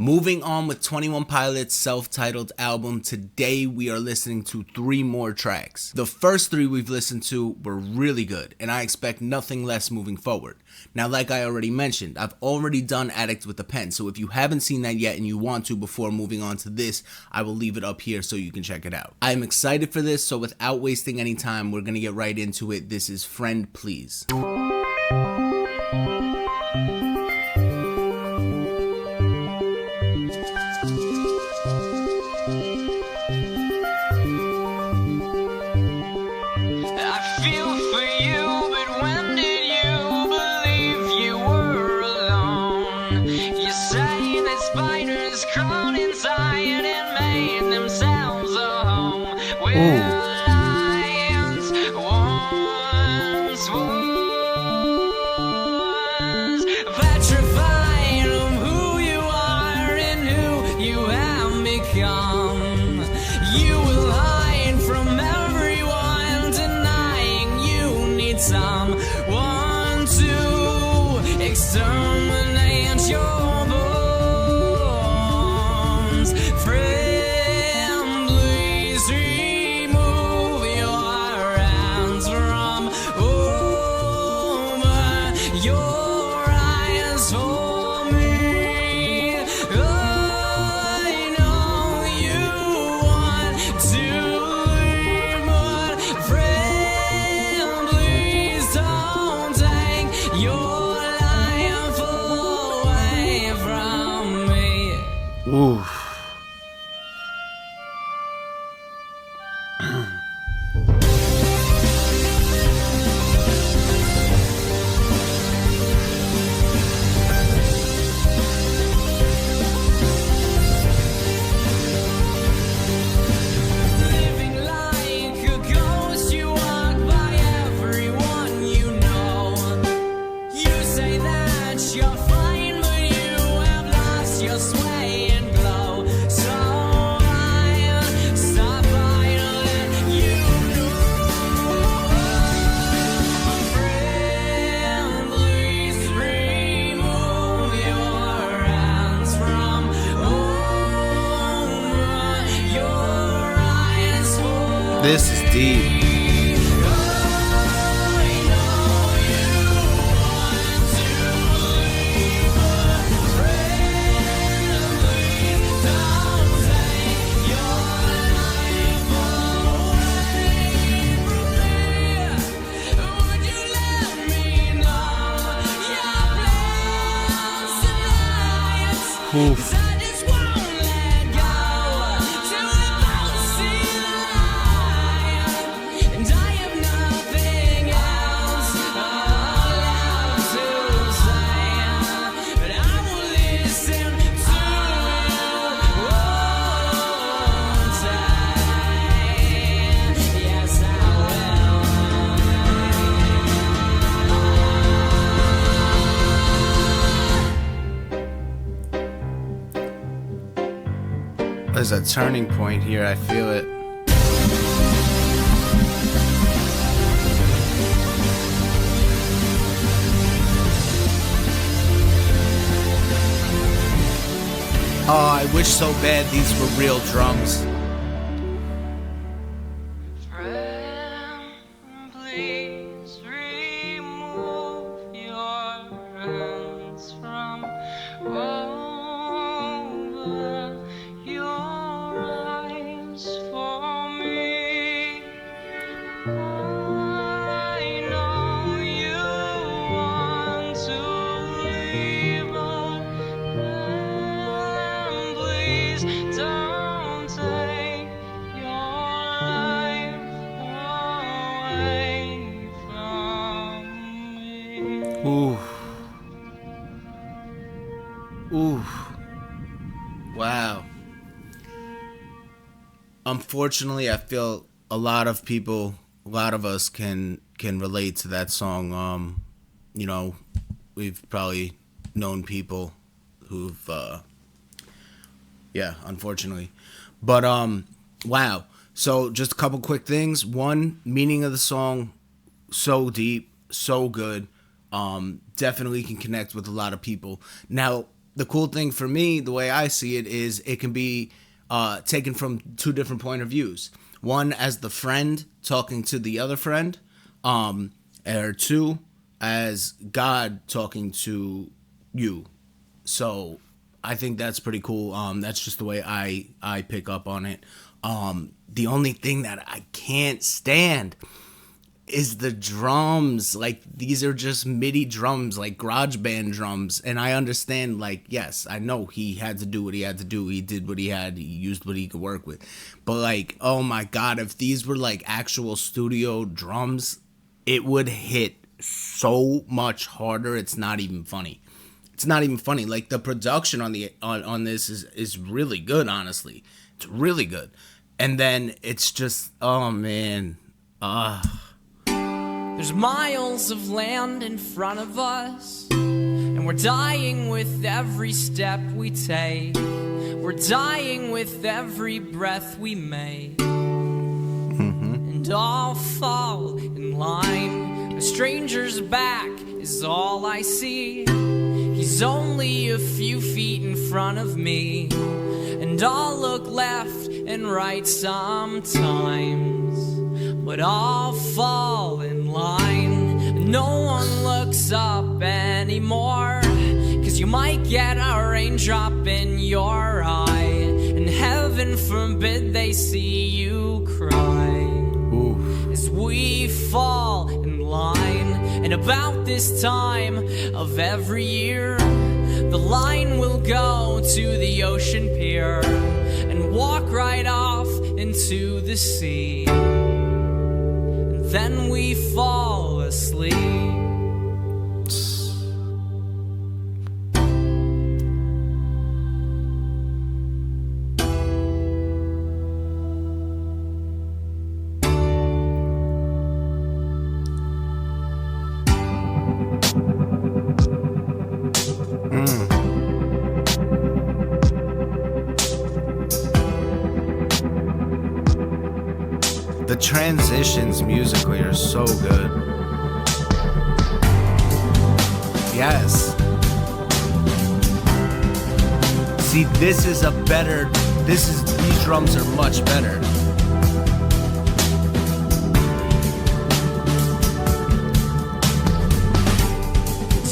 Moving on with 21 Pilots' self-titled album, today we are listening to 3 more tracks. The first 3 we've listened to were really good, and I expect nothing less moving forward. Now, like I already mentioned, I've already done Addict with a Pen, so if you haven't seen that yet and you want to before moving on to this, I will leave it up here so you can check it out. I am excited for this, so without wasting any time, we're going to get right into it. This is Friend Please. Someone to exterminate your bones. Friend, please remove your hands from over your eyes for me. I know you want to leave, but friend, please don't take your life away from me. Ooh. Living like a ghost, you walk by everyone you know. You say that you're fine, but you have lost your sway and glow. So I stop by to let you know. Friend, please remove your hands from over your eyes for This is deep. Oof. I just won't let go till we both see the light, and I have nothing else allowed to say, but I will listen to you all time. Yes, I There's a turning point here, I feel it. Oh, I wish so bad these were real drums. Friend, please remove your hands from over your eyes for me. I know you want to leave, but please don't take your life away from me. Ooh. Ooh. Wow. Unfortunately, I feel a lot of people, a lot of us can relate to that song. You know, we've probably known people who've yeah, unfortunately. But wow. So just a couple quick things. One, meaning of the song, so deep, so good. Definitely can connect with a lot of people. Now, the cool thing for me, the way I see it, is it can be taken from two different point of views. One as the friend talking to the other friend, or two as God talking to you. So I think that's pretty cool. That's just the way I pick up on it. The only thing that I can't stand is the drums. Like, these are just MIDI drums, like garage band drums. And I understand, like, yes, I know he had to do what he had to do. He did what he had. He used what he could work with. But, like, oh my God, if these were like actual studio drums, it would hit so much harder. It's not even funny. It's not even funny. Like, the production on this is really good, honestly. It's really good. And then it's just, oh man. There's miles of land in front of us, and we're dying with every step we take. We're dying with every breath we make. And I'll fall in line. A stranger's back is all I see. He's only a few feet in front of me, and I'll look left and right sometimes, but I'll fall in line. No one looks up anymore, 'cause you might get a raindrop in your eye, and heaven forbid they see you cry. Oof. As we fall in line, and about this time of every year, the line will go to the ocean pier and walk right off into the sea. And then we fall asleep. The transitions musically are so good. Yes. See, these drums are much better.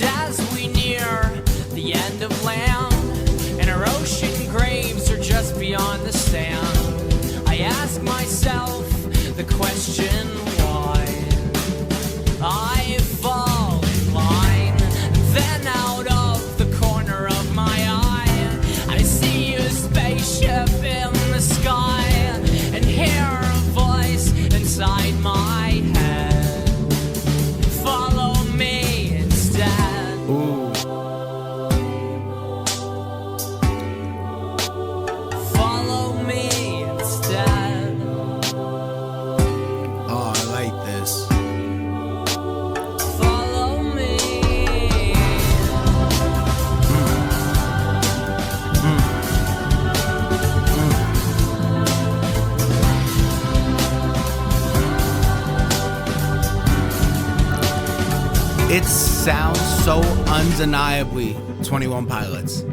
As we near the end of land, and our ocean graves are just beyond the sand, I ask myself the question why. I fall in line, then out of the corner of my eye, I see a spaceship in the sky, and hear a voice inside my head. Follow me instead. Ooh. Follow me instead. Oh, I like this. Follow me. It sounds so undeniably 21 Pilots.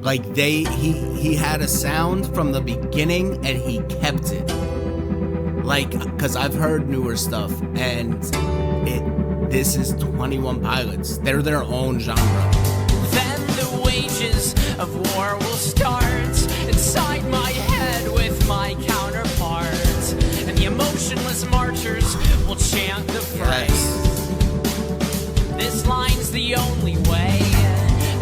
Like, he had a sound from the beginning and he kept it. Like, cause I've heard newer stuff and this is 21 Pilots. They're their own genre. Then the wages of war will start inside my head with my counterparts, and the emotionless marchers will chant the phrase. This line's the only way.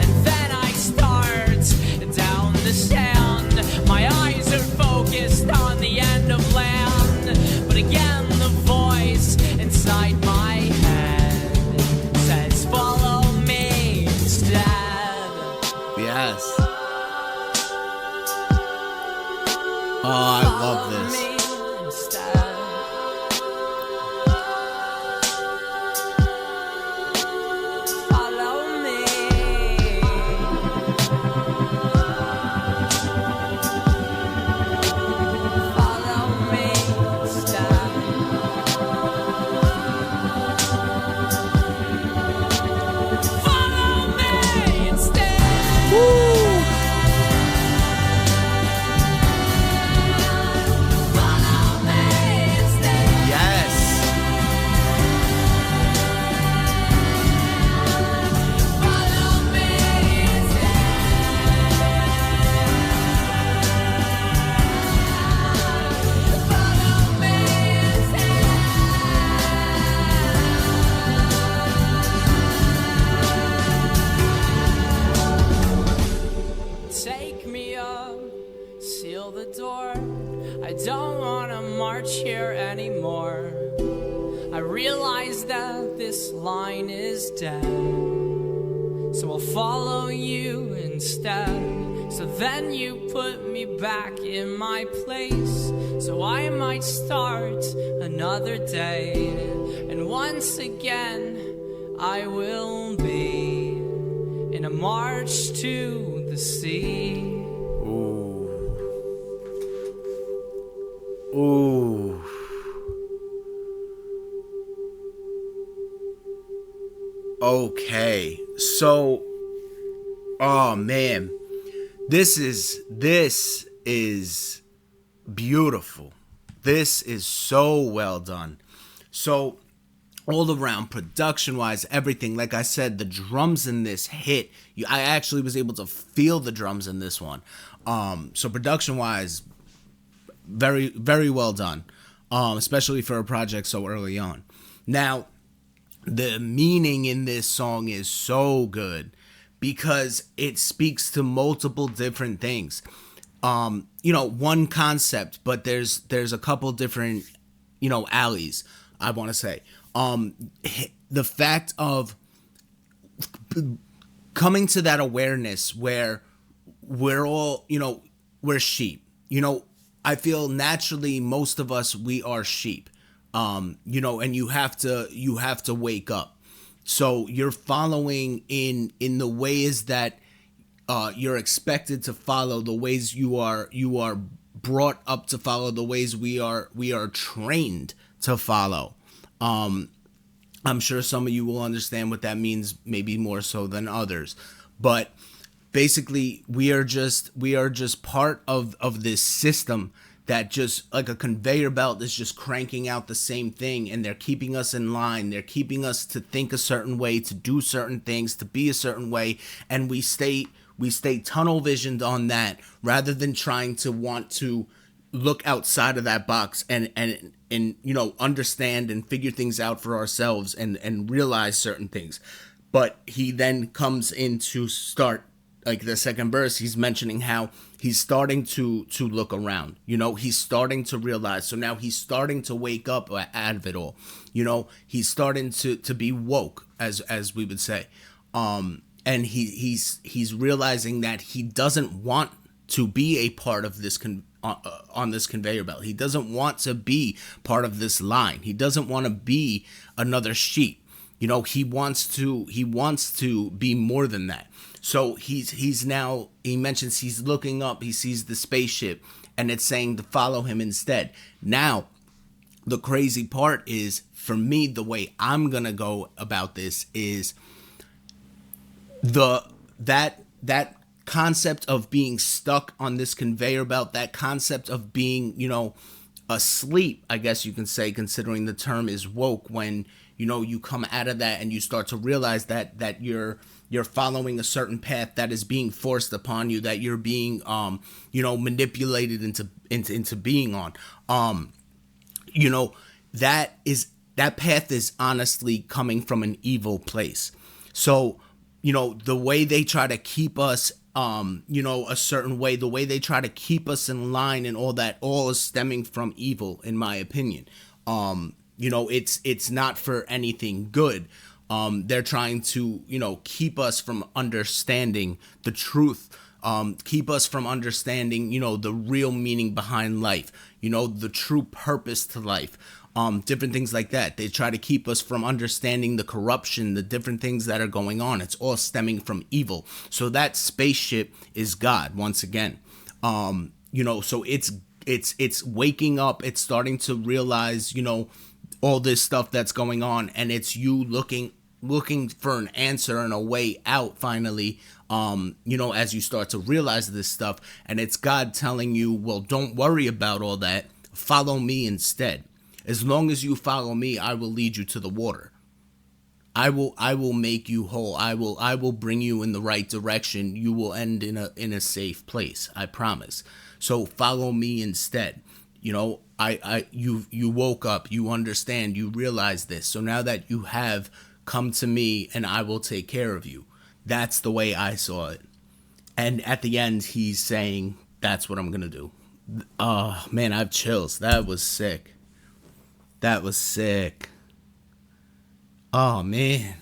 And then I start down the sand. My eyes are focused on the end of land, but again the voice inside my head says, follow me instead. Yes. Oh, I love this. Follow me instead. Follow me. Follow me instead. Follow me instead. take me up, seal the door. I don't wanna march here anymore. I realize that this line is dead, so I'll follow you instead. So then you put me back in my place, so I might start another day. And once again I will be in a march to the sea. Ooh. Ooh. Okay. So, oh man. This is beautiful. This is so well done. So all around, production wise, everything, like I said, the drums in this hit. I actually was able to feel the drums in this one. So production wise, very, very well done. Especially for a project so early on. Now, the meaning in this song is so good because it speaks to multiple different things. One concept, but there's a couple different, alleys, I want to say. The fact of coming to that awareness where we're all, we're sheep. I feel naturally most of us, we are sheep. And you have to wake up. So you're following in the ways that you're expected to follow, the ways you are brought up to follow, the ways we are trained to follow. I'm sure some of you will understand what that means, maybe more so than others. But basically, we are just part of this system that just like a conveyor belt is just cranking out the same thing, and they're keeping us in line. They're keeping us to think a certain way, to do certain things, to be a certain way, and we stay tunnel visioned on that rather than trying to want to look outside of that box and understand and figure things out for ourselves and realize certain things. But he then comes in to start, like the second verse, he's mentioning how he's starting to look around. He's starting to realize. So now he's starting to wake up out of it all. He's starting to be woke, as we would say. And he's realizing that he doesn't want to be a part of this on this conveyor belt. He doesn't want to be part of this line. He doesn't want to be another sheep. He wants to be more than that. So he mentions he's looking up, he sees the spaceship, and it's saying to follow him instead. Now, the crazy part is, for me, the way I'm gonna go about this is that concept of being stuck on this conveyor belt, that concept of being, asleep, I guess you can say, considering the term is woke, when you come out of that and you start to realize that you're following a certain path that is being forced upon you, that you're being manipulated into being on. That path is honestly coming from an evil place. So the way they try to keep us a certain way, the way they try to keep us in line and all that, all is stemming from evil, in my opinion. It's not for anything good. They're trying to, keep us from understanding the truth, keep us from understanding, the real meaning behind life, the true purpose to life, different things like that. They try to keep us from understanding the corruption, the different things that are going on. It's all stemming from evil. So that spaceship is God once again. So it's waking up. It's starting to realize, all this stuff that's going on, and it's you looking for an answer and a way out finally, as you start to realize this stuff. And it's God telling you, well, don't worry about all that. Follow me instead. As long as you follow me, I will lead you to the water. I will make you whole. I will bring you in the right direction. You will end in a safe place. I promise. So follow me instead. You woke up, you understand, you realize this. So now that you have, come to me and I will take care of you. That's the way I saw it. And at the end, he's saying, "That's what I'm gonna do." Oh man, I have chills. That was sick. That was sick. Oh man.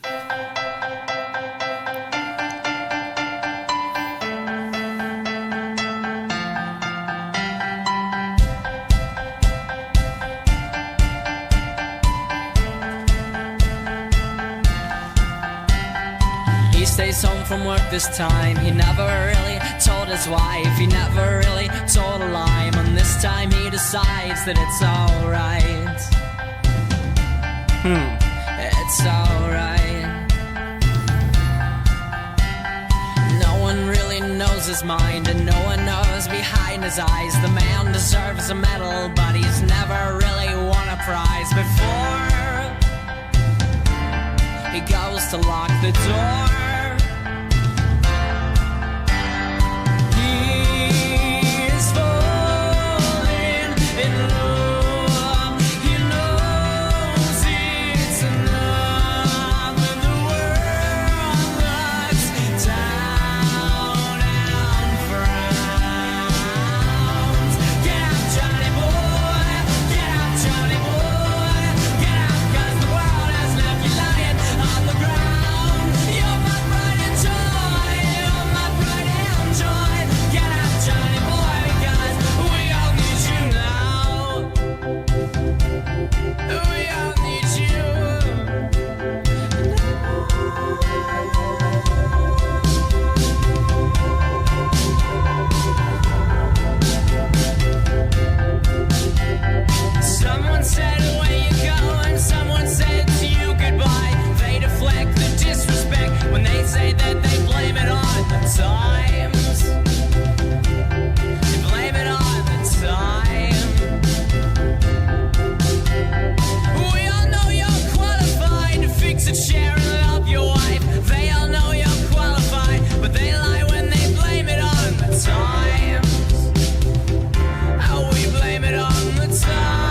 He stays home from work this time. He never really told his wife. He never really told a lie. And this time he decides that it's alright. It's alright. No one really knows his mind, and no one knows behind his eyes. The man deserves a medal, but he's never really won a prize before he goes to lock the door. He's falling in love. He knows it's enough when the world looks down and frowns. Get up, Johnny boy. Get up, Johnny boy. Get up, 'cause the world has left you lying on the ground. You're my pride and joy. You're my pride and joy. Get up, Johnny boy, because we all need you now. We all need you now. Someone said away you go, and someone said to you goodbye. They deflect the disrespect when they say that they blame it on the times. They blame it on the time. We all know you're qualified to fix a chair and love your wife. They all know you're qualified, but they lie when they blame it on the times. How we blame it on the times.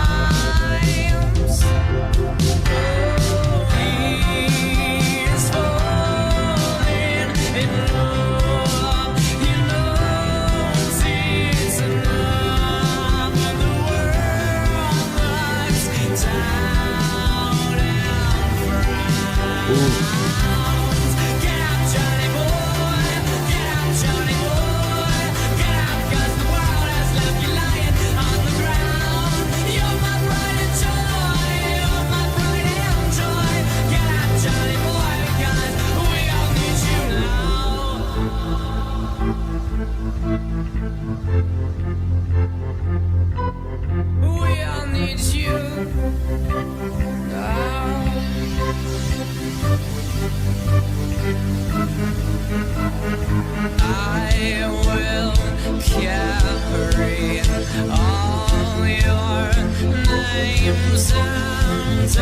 Oh, he's falling in love. He knows it's enough when the world looks down and frowns. Get up, Johnny boy. Get up, Johnny boy. Get up, 'cause the world has left you lying on the ground. You're my pride and joy. You're my pride and joy. Get up, Johnny boy, because we all need you now. We all need you now. I will carry all your names, and I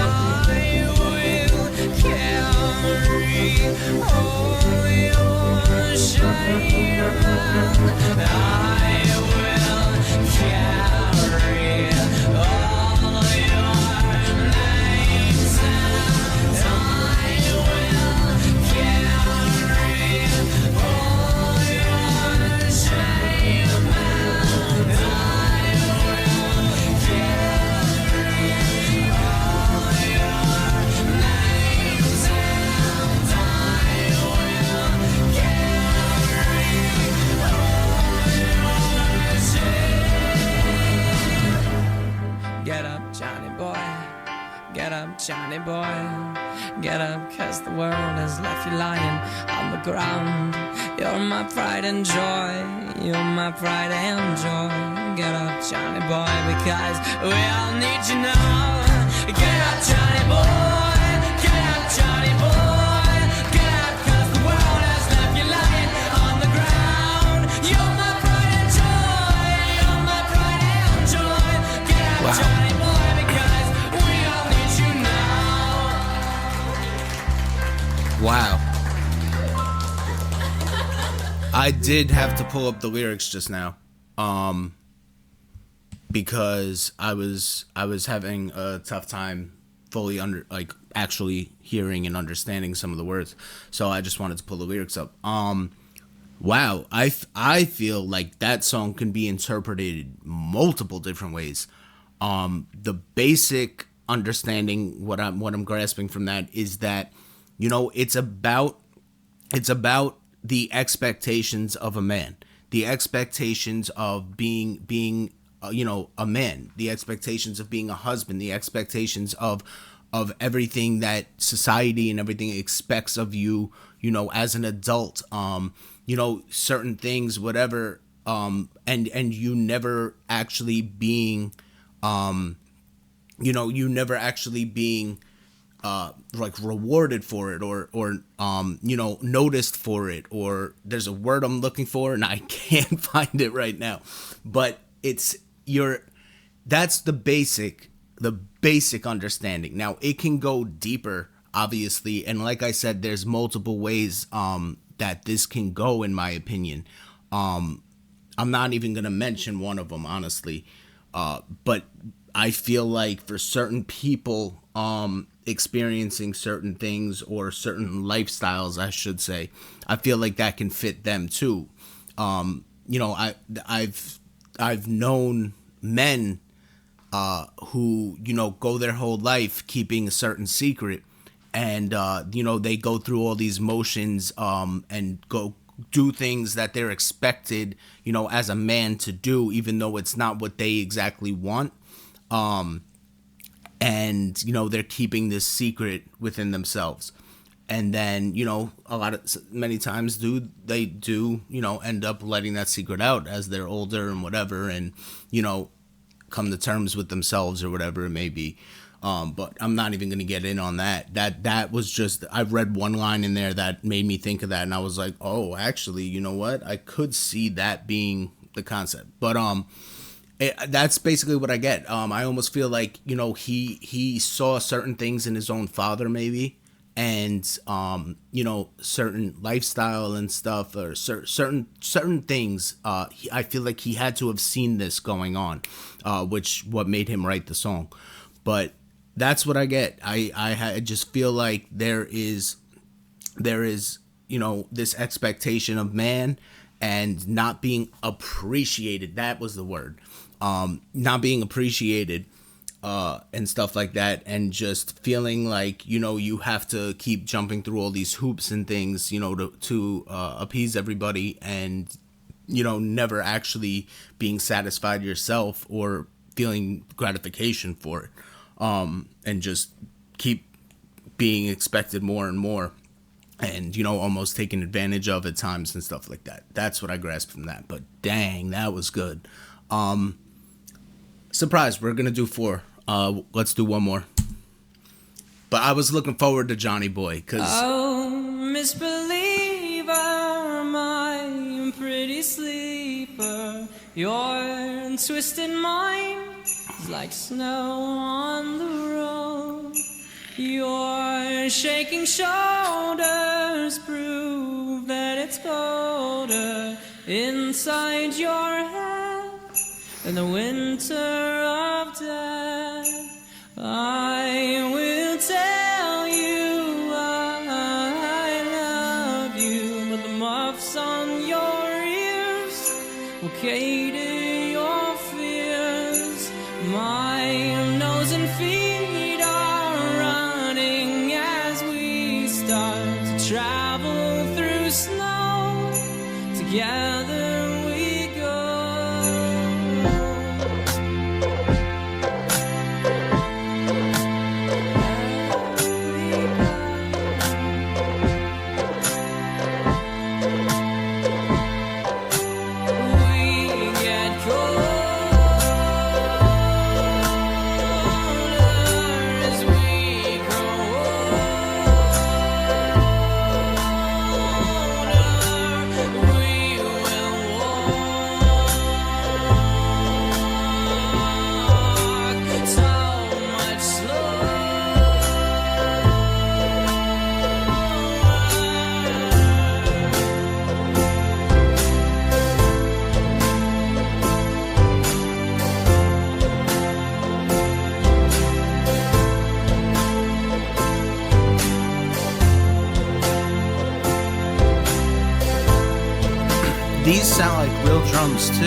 will carry all your shame, and I will carry all your names, and I will carry all your shame, and I will carry all your names, and I will carry all your shame. Get up, Johnny boy. Get up, Johnny boy. Get up, 'cause the world has left you lying on the ground. You're my pride and joy. You're my pride and joy. Get up, Johnny boy, because we all need you now. Get up, Johnny boy. Get up, Johnny boy. Get up, 'cause the world has left you lying on the ground. You're my pride and joy. You're my pride and joy. Get up, Wow. Johnny boy, because we all need you now. Wow. I did have to pull up the lyrics just now. Because I was having a tough time fully actually hearing and understanding some of the words. So I just wanted to pull the lyrics up. Wow, I feel like that song can be interpreted multiple different ways. The basic understanding, what I'm grasping from that is that, it's about the expectations of a man, the expectations of being a man, the expectations of being a husband, the expectations of everything that society and everything expects of you, as an adult. Certain things, whatever, and you never actually being, you never actually being like rewarded for it, or noticed for it, or there's a word I'm looking for and I can't find it right now, but it's your that's the basic understanding. Now it can go deeper, obviously, and like I said, there's multiple ways that this can go, in my opinion. I'm not even gonna mention one of them, honestly, but I feel like for certain people experiencing certain things, or certain lifestyles, I should say, I feel like that can fit them too. I've known men who go their whole life keeping a certain secret, and they go through all these motions, and go do things that they're expected, as a man to do, even though it's not what they exactly want. And they're keeping this secret within themselves, and then many times they end up letting that secret out as they're older and whatever, and come to terms with themselves or whatever it may be. But I'm not even going to get in on that. That was just, I've read one line in there that made me think of that, and I was like, oh, actually, you know what, I could see that being the concept. But that's basically what I get. I almost feel like he saw certain things in his own father, maybe, and certain lifestyle and stuff, or certain things. I feel like he had to have seen this going on, which what made him write the song. But that's what I get. I just feel like there is this expectation of man, and not being appreciated. That was the word. Not being appreciated, and stuff like that, and just feeling like you have to keep jumping through all these hoops and things, to appease everybody, and never actually being satisfied yourself, or feeling gratification for it, and just keep being expected more and more, and almost taken advantage of at times and stuff like that. That's what I grasped from that. But dang, that was good. Surprise, we're gonna do 4. Let's do one more. But I was looking forward to Johnny Boy, because Misbeliever, my pretty sleeper, your twisted mind is like snow on the road. Your shaking shoulders prove that it's colder inside your head in the winter of death. I will tell you I love you, but the muffs on your ears will cater your fears. My nose and feet are running as we start to travel through snow. Together we go. We sound like real drums too.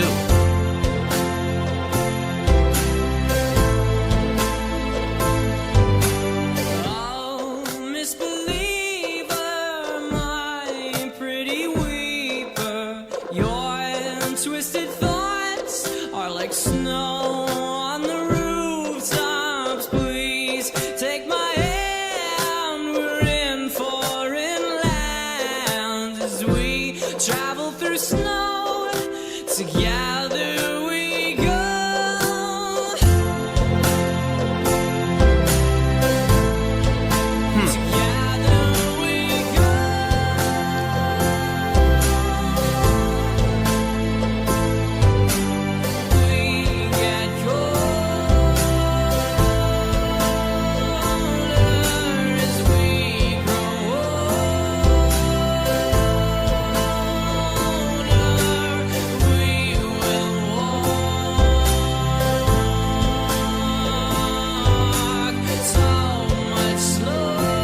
Oh, misbeliever, my pretty weeper, your twisted thoughts are like snow on the rooftops. Please take my hand, we're in foreign lands as we travel through snow. Together we go. Together we go. We get colder as we grow older. We will walk so much slower.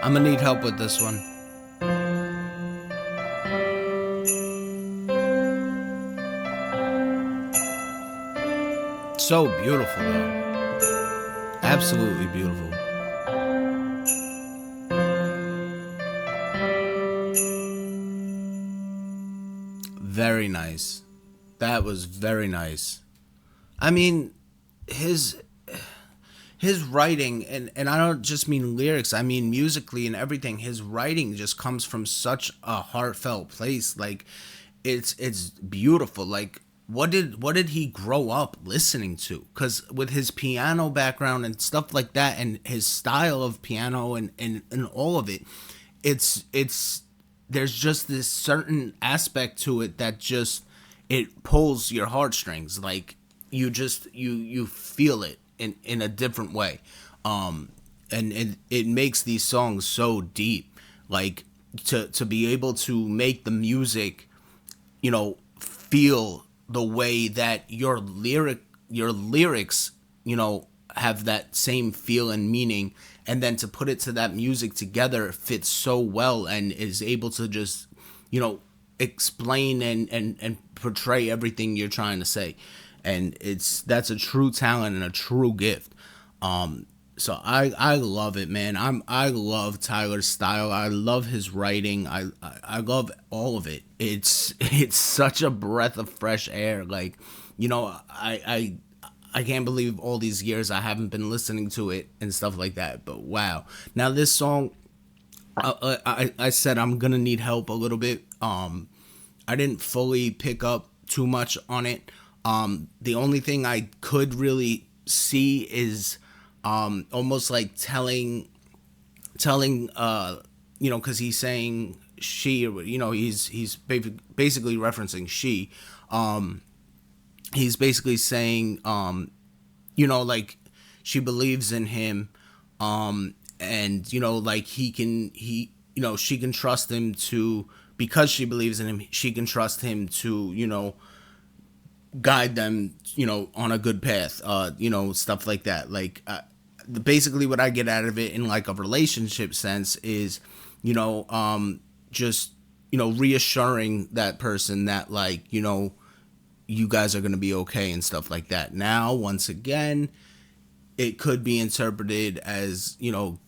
I'm gonna need help with this one. So beautiful, though. Absolutely beautiful. Very nice. That was very nice. I mean, his writing, and I don't just mean lyrics, I mean musically and everything. His writing just comes from such a heartfelt place. Like it's beautiful. Like what did he grow up listening to? Because with his piano background and stuff like that, and his style of piano and all of it, it's there's just this certain aspect to it that just it pulls your heartstrings. Like you feel it in a different way. And it makes these songs so deep. Like to be able to make the music, feel the way that your lyrics, have that same feel and meaning, and then to put it to that music together fits so well and is able to just, explain and portray everything you're trying to say. And that's a true talent and a true gift. So I love it, man. I love Tyler's style. I love his writing. I love all of it. It's such a breath of fresh air. Like, I can't believe all these years I haven't been listening to it and stuff like that. But wow. Now this song, I said I'm gonna need help a little bit. I didn't fully pick up too much on it. The only thing I could really see is almost like telling because he's saying she, he's basically referencing she. He's basically saying like she believes in him, and like she can trust him to, because she believes in him, she can trust him to guide them on a good path, stuff like that. Like basically what I get out of it in like a relationship sense is just reassuring that person that like you guys are going to be okay and stuff like that. Now once again, it could be interpreted as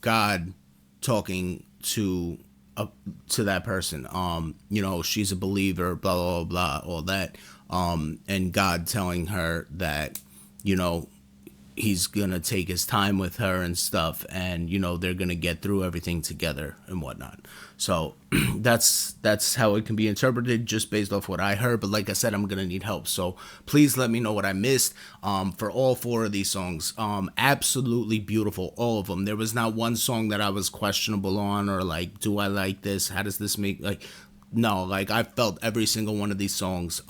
God talking to that person. She's a believer, blah blah blah, all that. And God telling her that he's gonna take his time with her and stuff, and they're gonna get through everything together and whatnot. So that's how it can be interpreted just based off what I heard. But like I said, I'm gonna need help, so please let me know what I missed. For all four of these songs, absolutely beautiful, all of them. There was not one song that I was questionable on, or like, do I like this, how does this make, like, no, like I felt every single one of these songs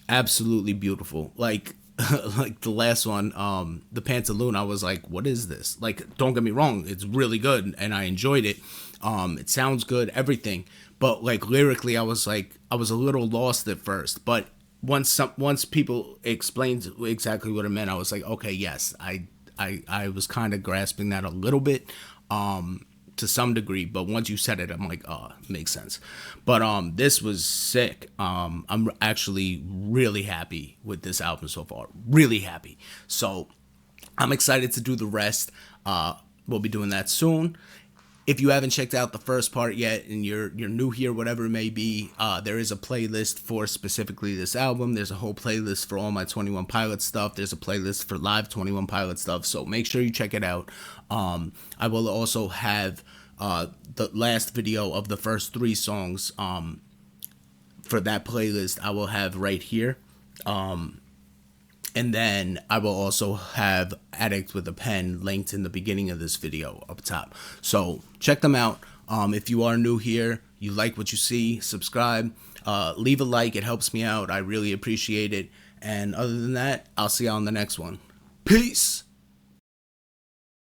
absolutely beautiful. Like like the last one, the Pantaloon, I was like, what is this? Like, don't get me wrong, it's really good and I enjoyed it. It sounds good, everything. But like lyrically, I was a little lost at first. But once people explained exactly what it meant, I was like, okay, yes, I was kind of grasping that a little bit, to some degree, but once you said it, I'm like, oh, it makes sense. But this was sick. I'm actually really happy with this album so far. Really happy. So I'm excited to do the rest. We'll be doing that soon. If you haven't checked out the first part yet and you're new here, whatever it may be, there is a playlist for specifically this album. There's a whole playlist for all my 21 Pilots stuff. There's a playlist for live 21 Pilots stuff. So make sure you check it out. I will also have the last video of the first 3 songs for that playlist. I will have right here. And then I will also have Addict with a Pen linked in the beginning of this video up top. So check them out. If you are new here, you like what you see, subscribe, leave a like. It helps me out. I really appreciate it. And other than that, I'll see you on the next one. Peace.